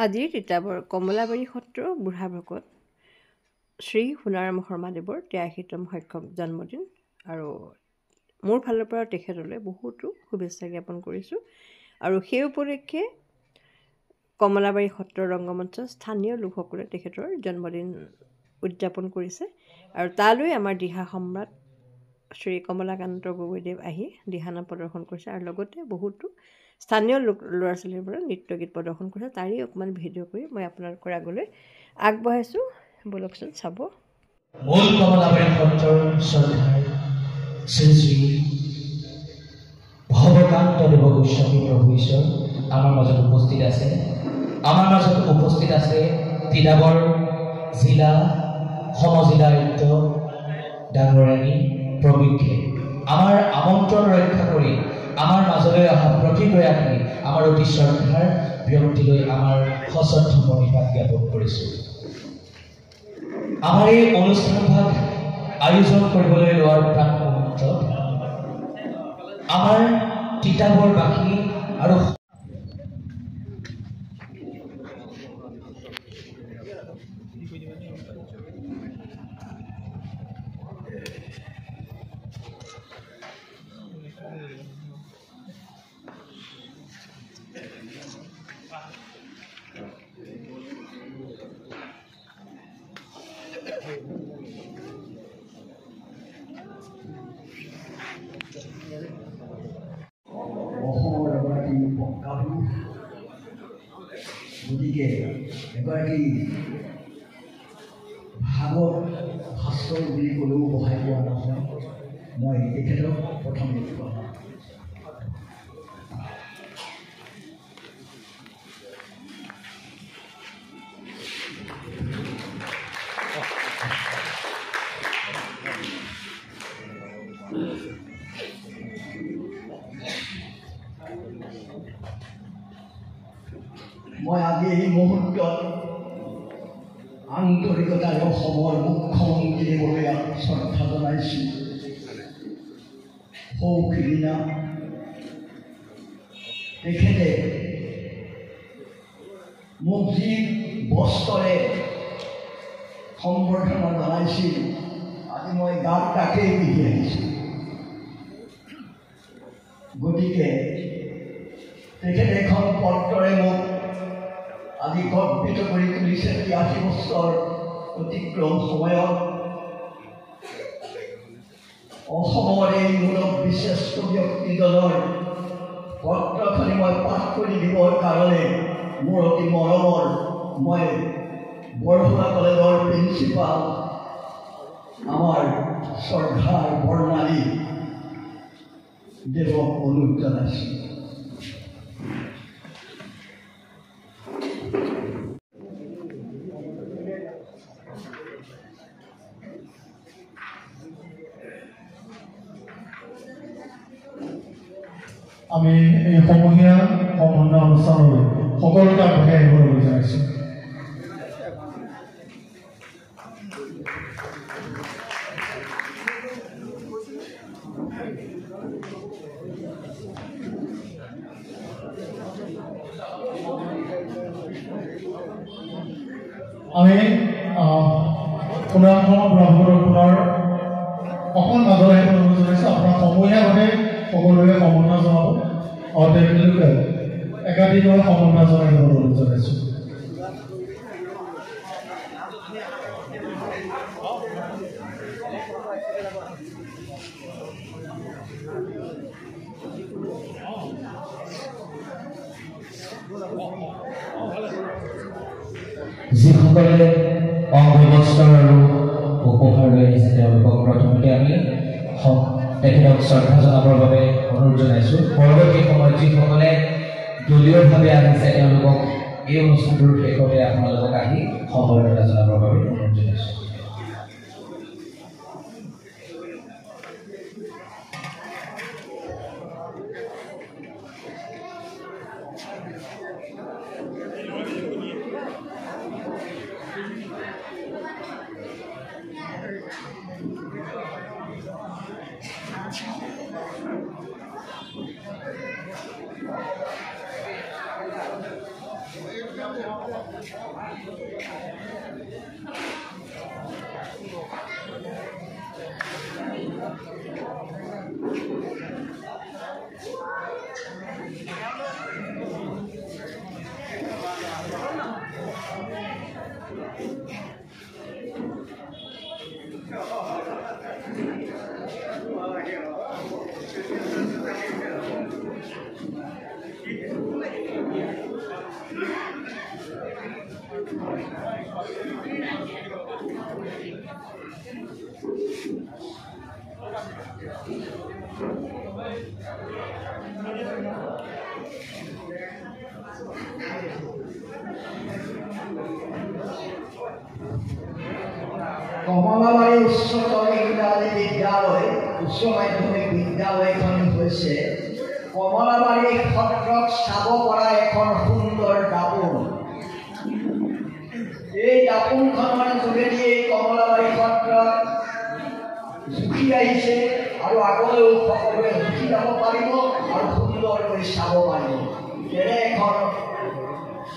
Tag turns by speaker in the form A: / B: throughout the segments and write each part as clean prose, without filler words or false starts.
A: আজিৰ তিতাবৰ কমলাবাৰী সত্ৰ বুঢ়াভকত শ্ৰী সোণাৰাম শৰ্মাদেৱৰ ৮৩তম সক্ষম জন্মদিন আৰু মোৰ ফালৰ পৰা তেখেতলৈ বহুতো শুভেচ্ছা জ্ঞাপন কৰিছোঁ। আৰু সেই উপলক্ষে কমলাবাৰী সত্ৰ ৰংগমঞ্চৰ স্থানীয় লোকসকলে তেখেতৰ জন্মদিন উদযাপন কৰিছে আৰু তালৈ আমাৰ দিহা সম্ৰাট শ্ৰী কমলাকান্ত গগৈদেৱ আহি দিহানাম প্ৰদৰ্শন কৰিছে আৰু লগতে বহুতো স্থানীয় ল'ৰা ছোৱালীৰ পৰা নৃত্য গীত প্ৰদৰ্শন কৰিছে। তাৰেই অকণমান ভিডিঅ' কৰি মই আপোনালোকৰ আগলৈ আগবঢ়াইছোঁ, ব'লকচোন চাব।
B: মূল কমলাবাৰী সত্ৰৰ শ্ৰদ্ধাৰ শ্ৰী শ্ৰী ভৱকান্ত দেৱ গোস্বামী প্ৰভু ঈশ্বৰ আমাৰ মাজত উপস্থিত আছে। আমাৰ মাজত উপস্থিত আছে তিতাবৰ জিলা সমজিলা আয়ুক্ত ডাঙৰীয়ানী প্ৰমুখ্যে আমাৰ আমন্ত্ৰণ ৰক্ষা কৰি আমাৰ মাজলৈ অহা প্ৰতিগৰাকী আমাৰ অতি শ্ৰদ্ধাৰ ব্যক্তিলৈ আমাৰ সশ্ৰদ্ধ প্ৰণিপাত জ্ঞাপন কৰিছোঁ। আমাৰ এই অনুষ্ঠানভাগ আয়োজন কৰিবলৈ লোৱাৰ প্ৰাক মুহূৰ্তত আমাৰ তিতাবৰবাসী আৰু
C: গতিকে এগৰাকী ভাগৱত শাস্ত্ৰ বুলি ক'লেও বহাই পোৱা নহয়। মই তেখেতক প্ৰথম দেখুৱাম। মই আজি এই মুহূৰ্তত আন্তৰিকতাৰে অসমৰ মুখ্যমন্ত্ৰীদেৱলৈ শ্ৰদ্ধা জনাইছোঁ। সৌখিদিনা তেখেতে মোক যি বস্ত্ৰৰে সম্বৰ্ধনা জনাইছিল, আজি মই গাত তাকেই পিন্ধি আহিছোঁ। গতিকে তেখেতে এখন পত্ৰৰে মোক আজি গৰ্বিত কৰি তুলিছে। ৮৩ বছৰ অতিক্ৰম সময়ত অসমৰ এই মূলক বিশিষ্ট ব্যক্তিজনৰ পত্ৰখনি মই পাঠ কৰি দিবৰ কাৰণে মোৰ অতি মৰমৰ মই বৰহোৱা কলেজৰ প্ৰিন্সিপাল আমাৰ শ্ৰদ্ধাৰ বৰ্ণালী দেৱক অনুৰোধ জনাইছোঁ।
D: আমি এই সমূহীয়া সম্বন্ধ অনুষ্ঠানলৈ সকলোকে আগবঢ়াই আহিবলৈ জনাইছোঁ। আমি পুনৰ বুঢ়াভকতৰ অকণ মাজলৈ আহিবলৈ জনাইছোঁ। আপোনাৰ সমূহীয়াভাৱে সকলোৱে সমন্বয় জনাব আৰু তেওঁলোকে একাধিকভাৱে সমন্বয় জনাই যাবলৈ জনাইছোঁ।
B: যিসকলে অংগবস্ত্ৰ আৰু উপহাৰ লৈ আহিছে তেওঁলোকক প্ৰথমতে আমি তেখেতক শ্ৰদ্ধা জনাবৰ বাবে অনুৰোধ জনাইছোঁ। পৰৱৰ্তী সময়ত যিসকলে দলীয়ভাৱে আহিছে তেওঁলোকক এই অনুষ্ঠানটোৰ শেষতে আপোনালোকক আহি সম্বৰ্ধনা জনাবৰ বাবে অনুৰোধ জনাইছোঁ।
C: কমলাবাৰী উচ্চতৰ ইংৰাজী বিদ্যালয় উচ্চ মাধ্যমিক বিদ্যালয়খন হৈছে কমলাবাৰী সত্ৰক চাব পৰা এখন সুন্দৰ দাপোন। এই দাপোনখনৰ যোগেদি এই কমলাবাৰী সত্ৰক জুখি আহিছে আৰু আগলৈও সকলোৱে জুখি যাব পাৰিব আৰু সুন্দৰকৈ চাব পাৰিব। তেনে এখন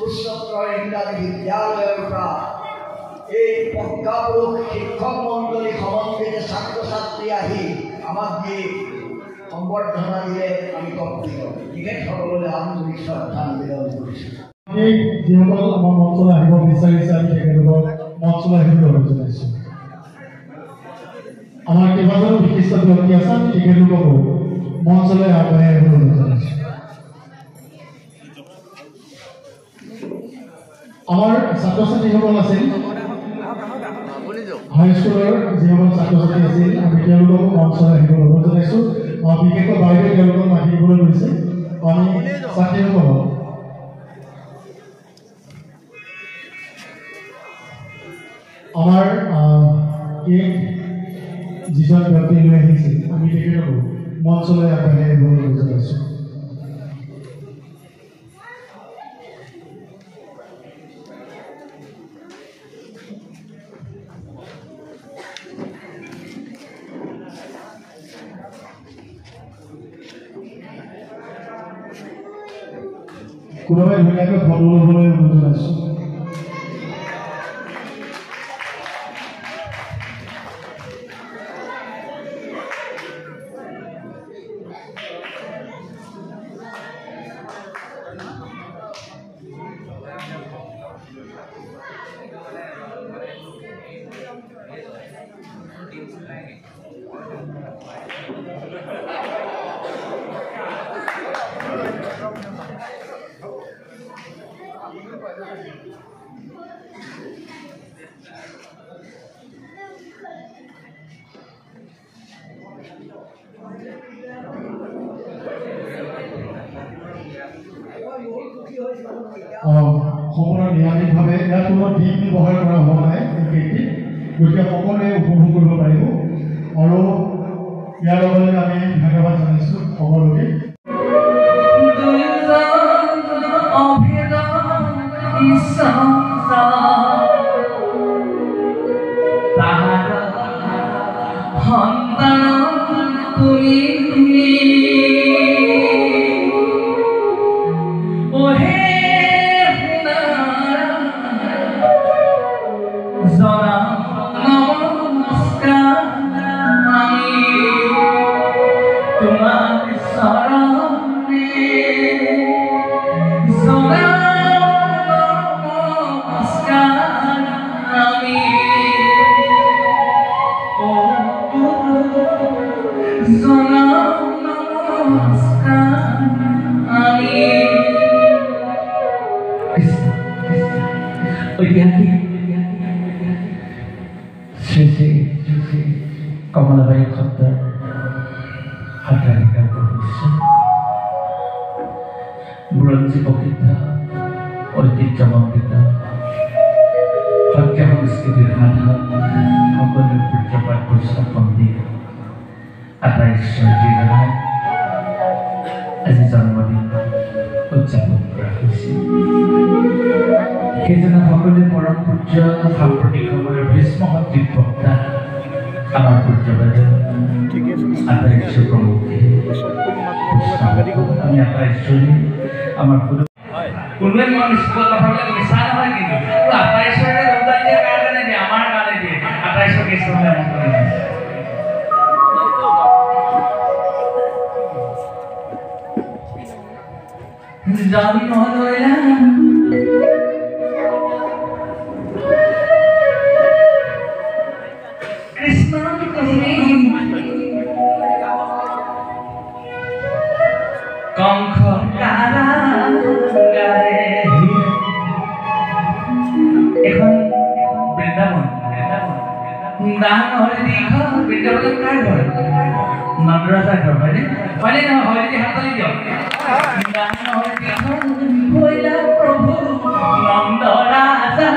C: উচ্চতৰ ইংৰাজী বিদ্যালয়ৰ পৰা এই প্ৰজ্ঞাপুৰুষ শিক্ষক মণ্ডলী সমন্বিত ছাত্ৰ ছাত্ৰী আহি আমাক যি সম্বৰ্ধনা দিলে আমি কৰ্তৃক তেখেতসকললৈ আন্তৰিক শ্ৰদ্ধা নিবেদন কৰিছোঁ।
D: যিসকল আমাৰ মঞ্চলৈ আহিব বিচাৰিছে আমি তেখেতলোকক মঞ্চলৈ আহিবলৈ জনাইছোঁ। আমাৰ কেইবাজনো বিশিষ্ট ব্যক্তি আছে আমি তেখেতলোককো মঞ্চলৈ আগবঢ়াই আহিবলৈ জনাইছোঁ। আমাৰ ছাত্ৰ ছাত্ৰীসকল আছিল হাইস্কুলৰ যিসকল ছাত্ৰ ছাত্ৰী আছিল আমি তেওঁলোককো মঞ্চলৈ আহিবলৈ অনুৰোধ জনাইছোঁ। বিশেষকৈ বাইদেউ তেওঁলোকক মাতিবলৈ লৈছে আমি ছাত্ৰীসকলক আমাৰ এই যিজন ব্যক্তি লৈ আহিছিল আমি তেখেতকো মঞ্চলৈ আগবঢ়াই আহিবলৈ অনুৰোধ জনাইছোঁ। কোনোবাই ধুনীয়াকৈ ফটো ল'বলৈ অনুৰোধ জনাইছোঁ। সম্পূৰ্ণ নিৰামিষভাৱে ইয়াত কোনো ডিম ব্যৱহাৰ কৰা হোৱা নাই কেকটিত, গতিকে সকলোৱে উপভোগ কৰিব পাৰিব। আৰু ইয়াৰ লগতে আমি ধন্যবাদ জনাইছোঁ সকলোকে।
B: কমলাবাৰী সত্ৰৰ সত্ৰাধিকাৰ প্ৰশিক্ষণ বুৰঞ্জী প্ৰসিদ্ধ ঐতিহ্যমণ্ডিত সত্য সংস্কৃতিৰ সাধক সকলো পূজ্যপাত বৈষ্ণৱ পণ্ডিত আটাইশ্বৰ জিলাৰ আজি জন্মদিন উদযাপন কৰা হৈছে। সেইজনা সকলোৱে পৰম পূজ্য সাম্প্ৰতিক সময়ৰ ভীষ্ম সদৃশ বক্তা আমাৰ পূজ্যবাদে আটাইশ্বৰ প্ৰমুখে আমি আটাইশ্বৰী আমাৰ
E: কোনোৱে মন স্কুলত নাথাকিলে মিছা নহয় কিন্তু 28 ৰমজান দিয়ে কাৰণে দিয়ে আমাৰ কাৰণে দিয়ে 28 কেছলৈ জানি নহ'লে কৃষ্ণ তুমি কংখ কাৰাগাৰে এখন বৃন্দাবন ডাঙৰ দীঘল বৃন্দাবন কাৰ ঘৰ নন্দৰাজাৰ ঘৰ হয়নে হয়নে নহয় হয় যদি হাত তালি দিয়ক ডাঙৰ দীঘল হৈলা প্ৰভু নন্দৰাজা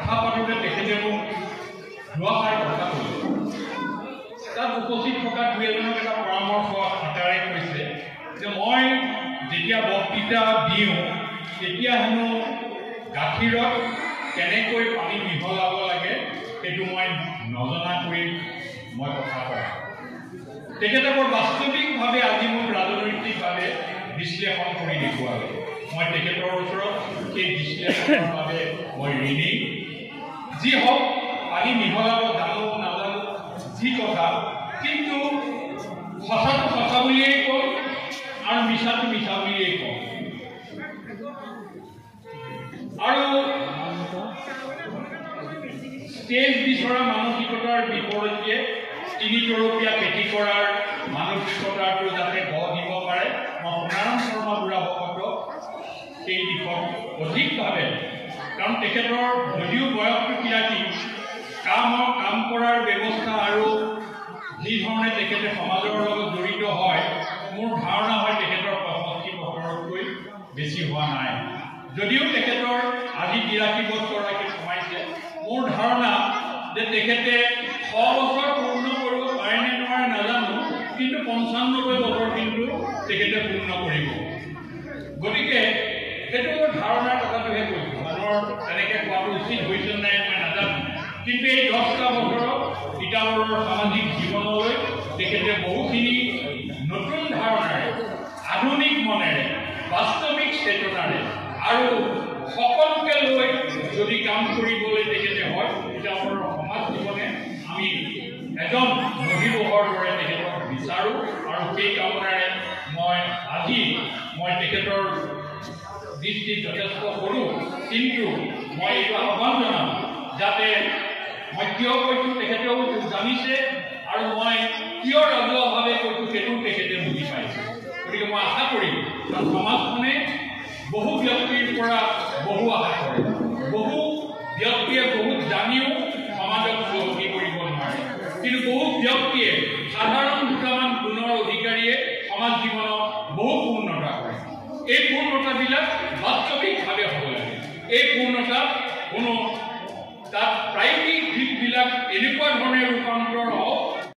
F: কথা পাতোঁতে তেখেতে মোক দুআষাৰ কথা ক'লে। তাত উপস্থিত থকা দুই এজনক এটা পৰামৰ্শ আকাৰে কৈছে যে মই যেতিয়া বক্তৃতা দিওঁ তেতিয়া হেনো গাখীৰত কেনেকৈ পানী মিহলাব লাগে সেইটো মই নজনাকৈ মই কথা কওঁ। তেখেতে বৰ বাস্তৱিকভাৱে আজি মোক ৰাজনৈতিকভাৱে বিশ্লেষণ কৰি দেখুৱালে। মই তেখেতৰ ওচৰত সেই বিশ্লেষণৰ বাবে মই ঋণী। যি হওক পানী মিহলাব জানো নাজানো যি কথা, কিন্তু সঁচাটো সঁচা বুলিয়েই কওঁ আৰু মিছাটো মিছা বুলিয়েই কওঁ। আৰু ষ্টেজ বিচৰা মানসিকতাৰ বিপৰীতে তিনিতৰপীয়া খেতি কৰাৰ মানসিকতাটো যাতে গঢ় দিব পাৰে, মই সোণাৰাম শৰ্মা বুঢ়াভকতক সেই দিশত অধিকভাৱে, কাৰণ তেখেতৰ যদিও বয়সটো 83, কাম কৰাৰ ব্যৱস্থা আৰু যি ধৰণে তেখেতে সমাজৰ লগত জড়িত হয়, মোৰ ধাৰণা হয় তেখেতৰ 65 বছৰতকৈ বেছি হোৱা নাই। যদিও তেখেতৰ আজি 83 বছৰলৈকে সোমাইছে, মোৰ ধাৰণা যে তেখেতে 100 বছৰ পূৰ্ণ কৰিব পাৰে নে নোৱাৰে নাজানো, কিন্তু 95 বছৰ কিন্তু তেখেতে পূৰ্ণ কৰিব। গতিকে সেইটো মোৰ ধাৰণাৰ কথাটোহে কৈছোঁ। মানুহৰ তেনেকৈ কোৱাটো উচিত হৈছে নাই মই নাজানো, কিন্তু এই 10টা বছৰত তিতাবৰৰ সামাজিক জীৱনলৈ তেখেতে বহুখিনি নতুন ধাৰণাৰে, আধুনিক মনেৰে, বাস্তৱিক চেতনাৰে আৰু সকলোকে লৈ যদি কাম কৰিবলৈ তেখেতে হয়, তিতাবৰৰ সমাজ জীৱনে আমি এজন মহিলোহৰ দৰে তেখেতক বিচাৰোঁ। আৰু সেই কামনাৰে মই তেখেতৰ দৃষ্টিত যথেষ্ট কৰোঁ, কিন্তু মই এইটো আহ্বান জনাম যাতে মই কিয় কৈছোঁ তেখেতেও জানিছে, আৰু মই কিয় ৰাজহুৱাভাৱে কৈছোঁ সেইটোও তেখেতে বুজি পাইছে। গতিকে মই আশা কৰিম, কাৰণ সমাজখনে বহু ব্যক্তিৰ পৰা বহু আশা কৰে। বহু ব্যক্তিয়ে বহুত জানিও সমাজক চহকী কৰিব নোৱাৰে, কিন্তু বহু ব্যক্তিয়ে সাধাৰণ দুটামান গুণৰ অধিকাৰীয়ে সমাজ জীৱনত বহু পূৰ্ণতা কৰে। এই পূৰ্ণতাবিলাক বাস্তৱিকভাৱে হ'ব লাগে। এই পূৰ্ণতাত কোনো তাত প্ৰায়োগিক দিশবিলাক এনেকুৱা ধৰণে ৰূপান্তৰ হওক